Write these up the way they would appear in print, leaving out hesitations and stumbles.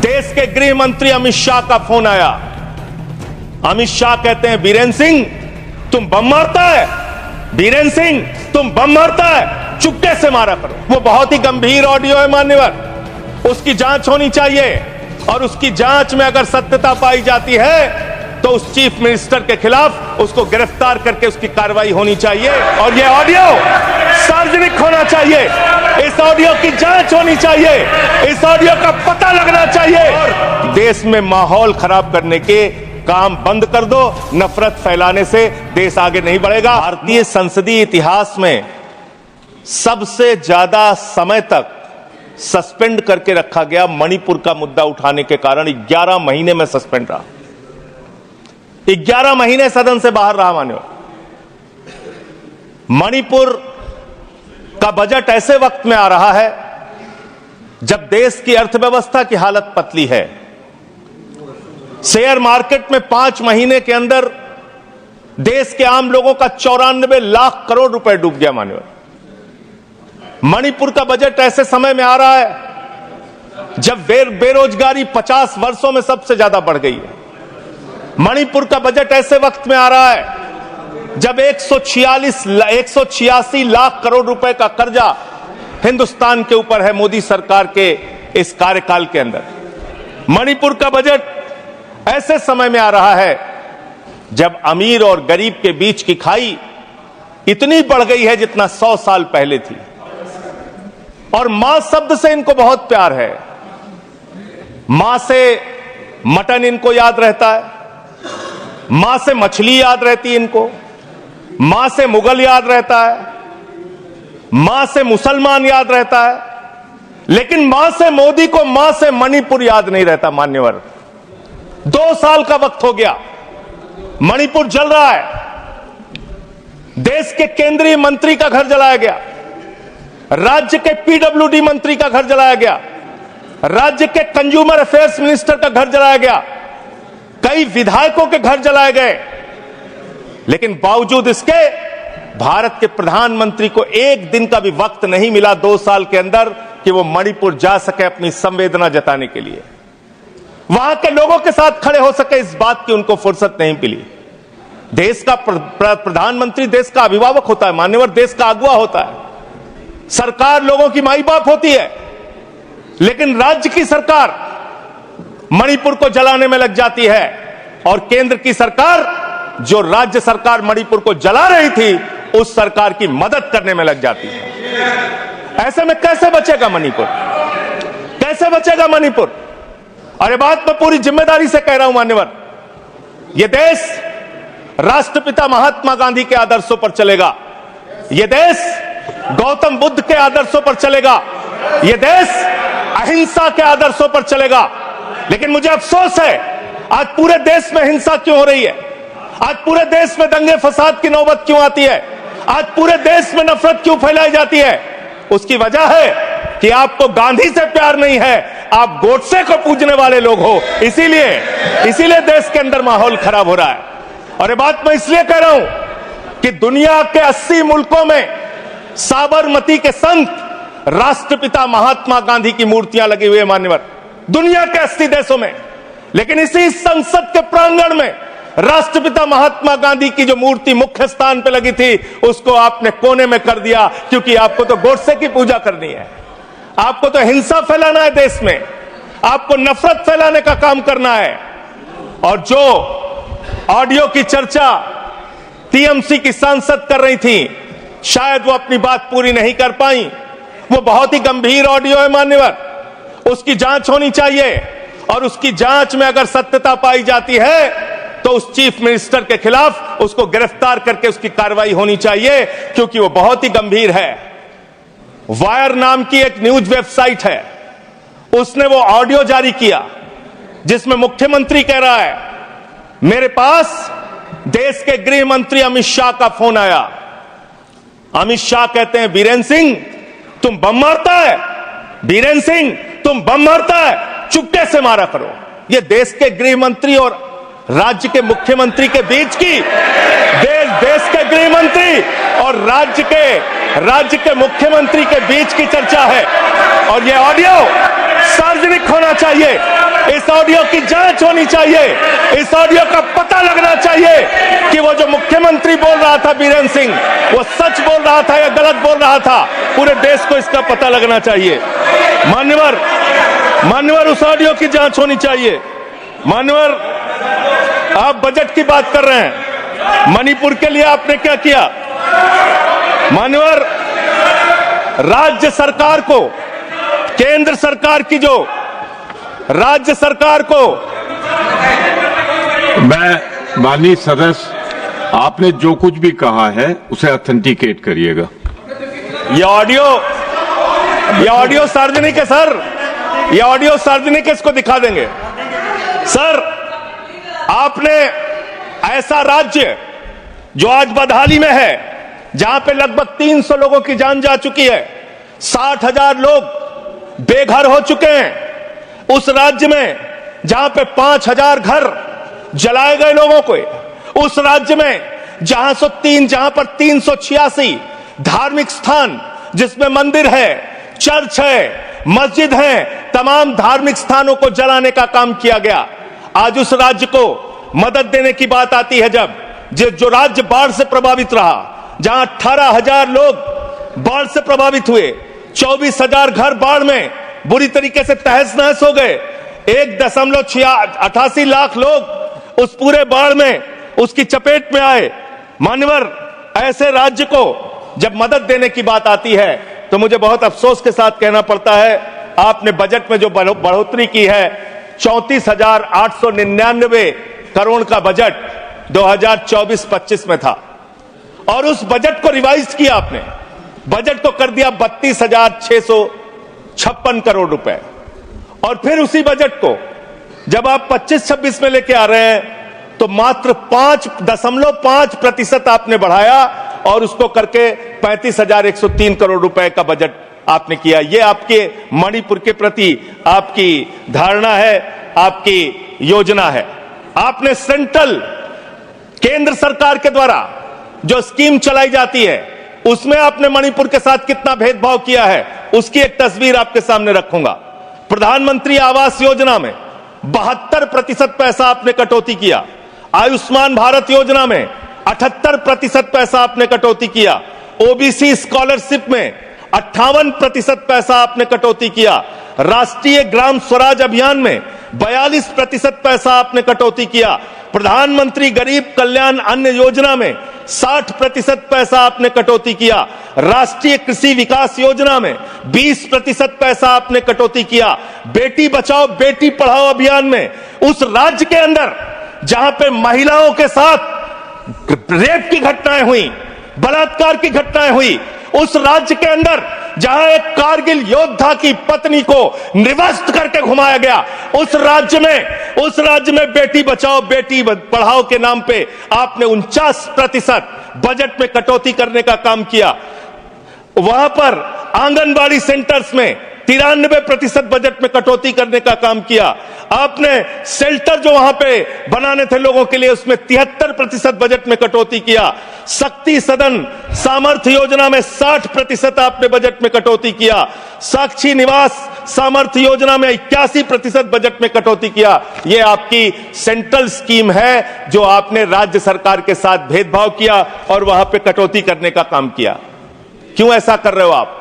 देश के गृह मंत्री अमित शाह का फोन आया। अमित शाह कहते हैं बीरेन्द्र सिंह तुम बम मारता है, बीरेन्द्र सिंह तुम बम मारता है, चुपके से मारा करो। वो बहुत ही गंभीर ऑडियो है मान्यवर, उसकी जांच होनी चाहिए और उसकी जांच में अगर सत्यता पाई जाती है तो उस चीफ मिनिस्टर के खिलाफ उसको गिरफ्तार करके उसकी कार्रवाई होनी चाहिए और यह ऑडियो सार्वजनिक होना चाहिए। इस ऑडियो की जांच होनी चाहिए, इस ऑडियो का पता लगना चाहिए और देश में माहौल खराब करने के काम बंद कर दो। नफरत फैलाने से देश आगे नहीं बढ़ेगा। भारतीय संसदीय इतिहास में सबसे ज्यादा समय तक सस्पेंड करके रखा गया मणिपुर का मुद्दा उठाने के कारण 11 महीने में सस्पेंड रहा। 11 महीने सदन से बाहर रहा। मान्यो, मणिपुर का बजट ऐसे वक्त में आ रहा है जब देश की अर्थव्यवस्था की हालत पतली है। शेयर मार्केट में 5 महीने के अंदर देश के आम लोगों का 94 लाख करोड़ रुपए डूब गया। मान्यो, मणिपुर का बजट ऐसे समय में आ रहा है जब बेरोजगारी 50 वर्षों में सबसे ज्यादा बढ़ गई है। मणिपुर का बजट ऐसे वक्त में आ रहा है जब 186 लाख करोड़ रुपए का कर्जा हिंदुस्तान के ऊपर है मोदी सरकार के इस कार्यकाल के अंदर। मणिपुर का बजट ऐसे समय में आ रहा है जब अमीर और गरीब के बीच की खाई इतनी बढ़ गई है जितना 100 साल पहले थी। और मां शब्द से इनको बहुत प्यार है। मां से मटन इनको याद रहता है, मां से मछली याद रहती है इनको, मां से मुगल याद रहता है, मां से मुसलमान याद रहता है, लेकिन मां से मोदी को मां से मणिपुर याद नहीं रहता। मान्यवर, 2 साल का वक्त हो गया, मणिपुर जल रहा है। देश के केंद्रीय मंत्री का घर जलाया गया, राज्य के पीडब्ल्यूडी मंत्री का घर जलाया गया, राज्य के कंज्यूमर अफेयर्स मिनिस्टर का घर जलाया गया, कई विधायकों के घर जलाए गए। लेकिन बावजूद इसके भारत के प्रधानमंत्री को एक दिन का भी वक्त नहीं मिला 2 साल के अंदर कि वो मणिपुर जा सके अपनी संवेदना जताने के लिए, वहां के लोगों के साथ खड़े हो सके। इस बात की उनको फुर्सत नहीं मिली। देश का प्रधानमंत्री देश का अभिभावक होता है मान्यवर, देश का अगुवा होता है। सरकार लोगों की माई बाप होती है, लेकिन राज्य की सरकार मणिपुर को जलाने में लग जाती है और केंद्र की सरकार, जो राज्य सरकार मणिपुर को जला रही थी, उस सरकार की मदद करने में लग जाती है। ऐसे में कैसे बचेगा मणिपुर? कैसे बचेगा मणिपुर? और ये बात मैं पूरी जिम्मेदारी से कह रहा हूं मान्यवर, यह देश राष्ट्रपिता महात्मा गांधी के आदर्शों पर चलेगा, यह देश गौतम बुद्ध के आदर्शों पर चलेगा, यह देश अहिंसा के आदर्शों पर चलेगा। लेकिन मुझे अफसोस है आज पूरे देश में हिंसा क्यों हो रही है, आज पूरे देश में दंगे फसाद की नौबत क्यों आती है, आज पूरे देश में नफरत क्यों फैलाई जाती है? उसकी वजह है कि आपको गांधी से प्यार नहीं है, आप गोडसे को पूजने वाले लोग हो। इसीलिए देश के अंदर माहौल खराब हो रहा है। और ये बात मैं इसलिए कह रहा हूं कि दुनिया के 80 मुल्कों में साबरमती के संत राष्ट्रपिता महात्मा गांधी की मूर्तियां लगी हुई है मान्यवर, दुनिया के 80 देशों में। लेकिन इसी संसद के प्रांगण में राष्ट्रपिता महात्मा गांधी की जो मूर्ति मुख्य स्थान पे लगी थी, उसको आपने कोने में कर दिया, क्योंकि आपको तो गोडसे की पूजा करनी है, आपको तो हिंसा फैलाना है देश में, आपको नफरत फैलाने का काम करना है। और जो ऑडियो की चर्चा टीएमसी की सांसद कर रही थी, शायद वो अपनी बात पूरी नहीं कर पाई। वो बहुत ही गंभीर ऑडियो है मान्यवर, उसकी जांच होनी चाहिए और उसकी जांच में अगर सत्यता पाई जाती है तो उस चीफ मिनिस्टर के खिलाफ उसको गिरफ्तार करके उसकी कार्रवाई होनी चाहिए, क्योंकि वो बहुत ही गंभीर है। वायर नाम की एक न्यूज वेबसाइट है, उसने वो ऑडियो जारी किया जिसमें मुख्यमंत्री कह रहा है, मेरे पास देश के गृह मंत्री अमित शाह का फोन आया। अमित शाह कहते हैं बीरेन्द्र सिंह तुम बम मारता है, बीरेन्द्र सिंह तुम बम मारता है, चुपके से मारा करो। ये देश के गृह मंत्री और राज्य के मुख्यमंत्री के बीच की, देश के गृह मंत्री और राज्य के मुख्यमंत्री के बीच की चर्चा है। और ये ऑडियो सार्वजनिक होना चाहिए, इस ऑडियो की जांच होनी चाहिए, इस ऑडियो का पता लगना चाहिए कि वो जो मुख्यमंत्री बोल रहा था बीरेन सिंह, वो सच बोल रहा था या गलत बोल रहा था। पूरे देश को इसका पता लगना चाहिए। मान्यवर उस ऑडियो की जांच होनी चाहिए। मान्यवर, आप बजट की बात कर रहे हैं, मणिपुर के लिए आपने क्या किया? मान्यवर, राज्य सरकार को, केंद्र सरकार की जो राज्य सरकार को, मैं माननीय सदस्य, आपने जो कुछ भी कहा है उसे ऑथेंटिकेट करिएगा। ये ऑडियो सार्वजनिक है सर, ये ऑडियो सार्वजनिक है, इसको दिखा देंगे। सर, आपने ऐसा राज्य जो आज बदहाली में है, जहां पे लगभग 300 लोगों की जान जा चुकी है, 60,000 लोग बेघर हो चुके हैं, उस राज्य में जहां पे 5,000 घर जलाए गए लोगों को, उस राज्य में जहां पर 386 धार्मिक स्थान, जिसमें मंदिर है, चर्च है, मस्जिद है, तमाम धार्मिक स्थानों को जलाने का काम किया गया। आज उस राज्य को मदद देने की बात आती है, जब जो राज्य बाढ़ से प्रभावित रहा, जहां 18,000 लोग बाढ़ से प्रभावित हुए, 24,000 घर बाढ़ में बुरी तरीके से तहस नहस हो गए, 1.88 लाख लोग उस पूरे बाढ़ में उसकी चपेट में आए। मान्यवर, ऐसे राज्य को जब मदद देने की बात आती है तो मुझे बहुत अफसोस के साथ कहना पड़ता है, आपने बजट में जो बढ़ोतरी की है, 34,899 करोड़ का बजट 2024-25 में था, और उस बजट को रिवाइज किया आपने, बजट को कर दिया 32,656 करोड़ रुपए। और फिर उसी बजट को जब आप 25-26 में लेके आ रहे हैं तो मात्र 5.5% आपने बढ़ाया, और उसको करके 35,103 करोड़ रुपए का बजट आपने किया। यह आपके मणिपुर के प्रति आपकी धारणा है, आपकी योजना है। आपने सेंट्रल, केंद्र सरकार के द्वारा जो स्कीम चलाई जाती है, उसमें आपने मणिपुर के साथ कितना भेदभाव किया है, उसकी एक तस्वीर आपके सामने रखूंगा। प्रधानमंत्री आवास योजना में 72% पैसा आपने कटौती किया, आयुष्मान भारत योजना में 78% पैसा आपने कटौती किया, ओबीसी स्कॉलरशिप में 58% पैसा आपने कटौती किया, राष्ट्रीय ग्राम स्वराज अभियान में 42% पैसा आपने कटौती किया, प्रधानमंत्री गरीब कल्याण अन्न योजना में 60% पैसा आपने कटौती किया, राष्ट्रीय कृषि विकास योजना में 20% पैसा आपने कटौती किया, बेटी बचाओ बेटी पढ़ाओ अभियान में उस राज्य के अंदर जहां पे महिलाओं के साथ रेप की घटनाएं हुई, बलात्कार की घटनाएं हुई, उस राज्य के अंदर जहां एक कारगिल योद्धा की पत्नी को निवस्त करके घुमाया गया, उस राज्य में बेटी बचाओ बेटी पढ़ाओ के नाम पे आपने 49% बजट में कटौती करने का काम किया। वहां पर आंगनबाड़ी सेंटर्स में 93% बजट में कटौती करने का काम किया। आपने शेल्टर जो वहां पे बनाने थे लोगों के लिए, उसमें 73% बजट में कटौती किया। शक्ति सदन सामर्थ्य योजना में 60% आपने बजट में कटौती किया। साक्षी निवास सामर्थ्य योजना में 81% बजट में कटौती किया। यह आपकी सेंट्रल स्कीम है जो आपने राज्य सरकार के साथ भेदभाव किया और वहां पे कटौती करने का काम किया। क्यों ऐसा कर रहे हो आप?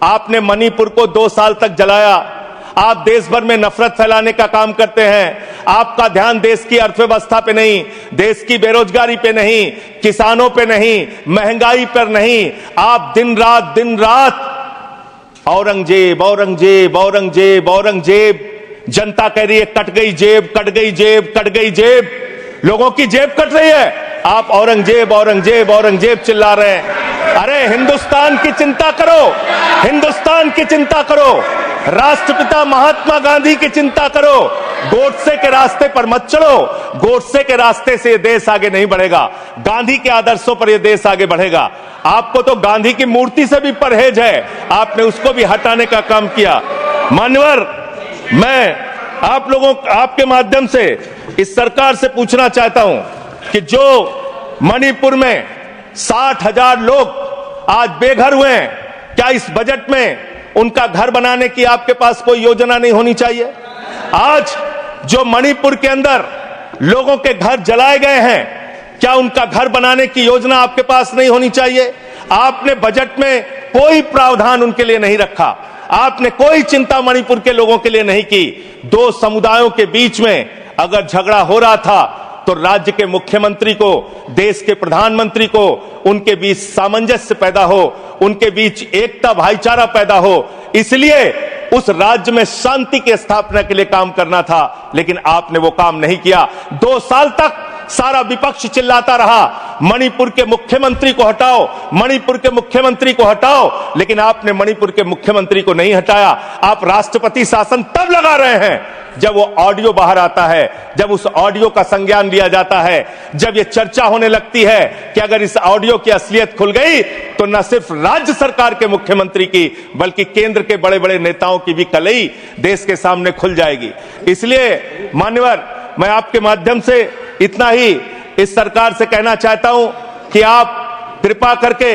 आपने मणिपुर को 2 साल तक जलाया। आप देश भर में नफरत फैलाने का काम करते हैं। आपका ध्यान देश की अर्थव्यवस्था पे नहीं, देश की बेरोजगारी पे नहीं, किसानों पे नहीं, महंगाई पर नहीं। आप दिन रात औरंगजेब औरंगजेब औरंगजेब औरंगजेब, जनता कह रही है कट गई जेब कट गई जेब कट गई जेब, लोगों की जेब कट रही है, आप औरंगजेब औरंगजेब औरंगजेब चिल्ला रहे हैं। अरे हिंदुस्तान की चिंता करो, हिंदुस्तान की चिंता करो, राष्ट्रपिता महात्मा गांधी की चिंता करो। गोडसे के रास्ते पर मत चलो। गोडसे के रास्ते से यह देश आगे नहीं बढ़ेगा, गांधी के आदर्शों पर यह देश आगे बढ़ेगा। आपको तो गांधी की मूर्ति से भी परहेज है, आपने उसको भी हटाने का काम किया। मान्यवर, मैं आप लोगों आपके माध्यम से इस सरकार से पूछना चाहता हूं कि जो मणिपुर में 60,000 लोग आज बेघर हुए हैं, क्या इस बजट में उनका घर बनाने की आपके पास कोई योजना नहीं होनी चाहिए? आज जो मणिपुर के अंदर लोगों के घर जलाए गए हैं, क्या उनका घर बनाने की योजना आपके पास नहीं होनी चाहिए? आपने बजट में कोई प्रावधान उनके लिए नहीं रखा, आपने कोई चिंता मणिपुर के लोगों के लिए नहीं की। दो समुदायों के बीच में अगर झगड़ा हो रहा था तो राज्य के मुख्यमंत्री को, देश के प्रधानमंत्री को उनके बीच सामंजस्य पैदा हो, उनके बीच एकता भाईचारा पैदा हो, इसलिए उस राज्य में शांति की स्थापना के लिए काम करना था, लेकिन आपने वो काम नहीं किया। 2 साल तक सारा विपक्ष चिल्लाता रहा, मणिपुर के मुख्यमंत्री को हटाओ, मणिपुर के मुख्यमंत्री को हटाओ, लेकिन आपने मणिपुर के मुख्यमंत्री को नहीं हटाया। आप राष्ट्रपति शासन तब लगा रहे हैं जब वो ऑडियो बाहर आता है, जब उस ऑडियो का संज्ञान लिया जाता है, जब ये चर्चा होने लगती है कि अगर इस ऑडियो की असलियत खुल गई तो न सिर्फ राज्य सरकार के मुख्यमंत्री की बल्कि केंद्र के बड़े बड़े नेताओं की भी कलई देश के सामने खुल जाएगी। इसलिए मान्यवर, मैं आपके माध्यम से इतना ही इस सरकार से कहना चाहता हूं कि आप कृपा करके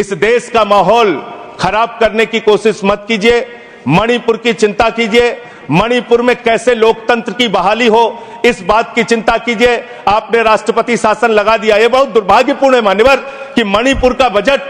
इस देश का माहौल खराब करने की कोशिश मत कीजिए। मणिपुर की चिंता कीजिए, मणिपुर में कैसे लोकतंत्र की बहाली हो इस बात की चिंता कीजिए। आपने राष्ट्रपति शासन लगा दिया, यह बहुत दुर्भाग्यपूर्ण है मान्यवर कि मणिपुर का बजट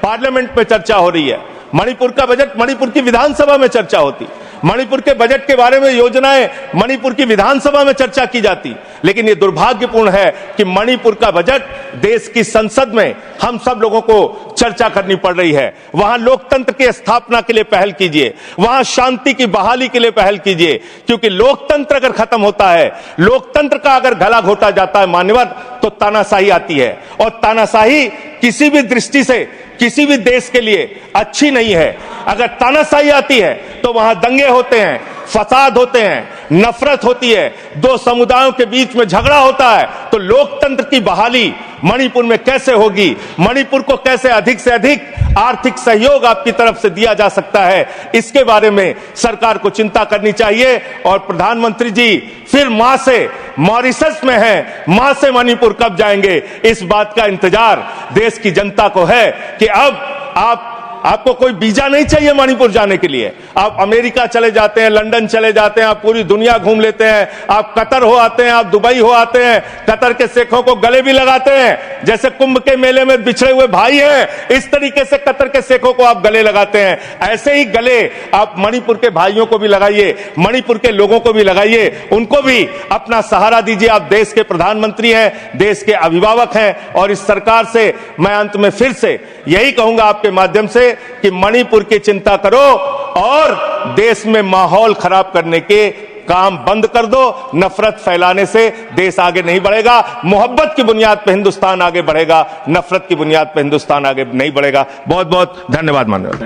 पार्लियामेंट में चर्चा हो रही है। मणिपुर का बजट मणिपुर की विधानसभा में चर्चा होती, मणिपुर के बजट के बारे में योजनाएं मणिपुर की विधानसभा में चर्चा की जाती, लेकिन यह दुर्भाग्यपूर्ण है कि मणिपुर का बजट देश की संसद में हम सब लोगों को चर्चा करनी पड़ रही है। वहां लोकतंत्र की स्थापना के लिए पहल कीजिए, वहां शांति की बहाली के लिए पहल कीजिए, क्योंकि लोकतंत्र अगर खत्म होता है, लोकतंत्र का अगर गला घोटा जाता है मान्यवर, तो तानाशाही आती है, और तानाशाही किसी भी दृष्टि से किसी भी देश के लिए अच्छी नहीं है। अगर तानाशाही आती है तो वहां दंगे होते हैं, फसाद होते हैं, नफरत होती है, दो समुदायों के बीच में झगड़ा होता है, तो लोकतंत्र की बहाली मणिपुर में कैसे होगी? मणिपुर को कैसे अधिक से अधिक आर्थिक सहयोग आपकी तरफ से दिया जा सकता है, इसके बारे में सरकार को चिंता करनी चाहिए। और प्रधानमंत्री जी फिर मां से मॉरिशस में हैं, मां से मणिपुर कब जाएंगे, इस बात का इंतजार देश की जनता को है कि अब आपको कोई वीजा नहीं चाहिए मणिपुर जाने के लिए। आप अमेरिका चले जाते हैं, लंदन चले जाते हैं, आप पूरी दुनिया घूम लेते हैं, आप कतर हो आते हैं, आप दुबई हो आते हैं, कतर के शेखों को गले भी लगाते हैं, जैसे कुंभ के मेले में बिछड़े हुए भाई हैं, इस तरीके से कतर के शेखों को आप गले लगाते हैं। ऐसे ही गले आप मणिपुर के भाइयों को भी लगाइए, मणिपुर के लोगों को भी लगाइए, उनको भी अपना सहारा दीजिए। आप देश के प्रधानमंत्री हैं, देश के अभिभावक हैं, और इस सरकार से मैं अंत में फिर से यही कहूंगा आपके माध्यम से कि मणिपुर की चिंता करो और देश में माहौल खराब करने के काम बंद कर दो। नफरत फैलाने से देश आगे नहीं बढ़ेगा। मोहब्बत की बुनियाद पर हिंदुस्तान आगे बढ़ेगा, नफरत की बुनियाद पर हिंदुस्तान आगे नहीं बढ़ेगा। बहुत बहुत धन्यवाद माननीय।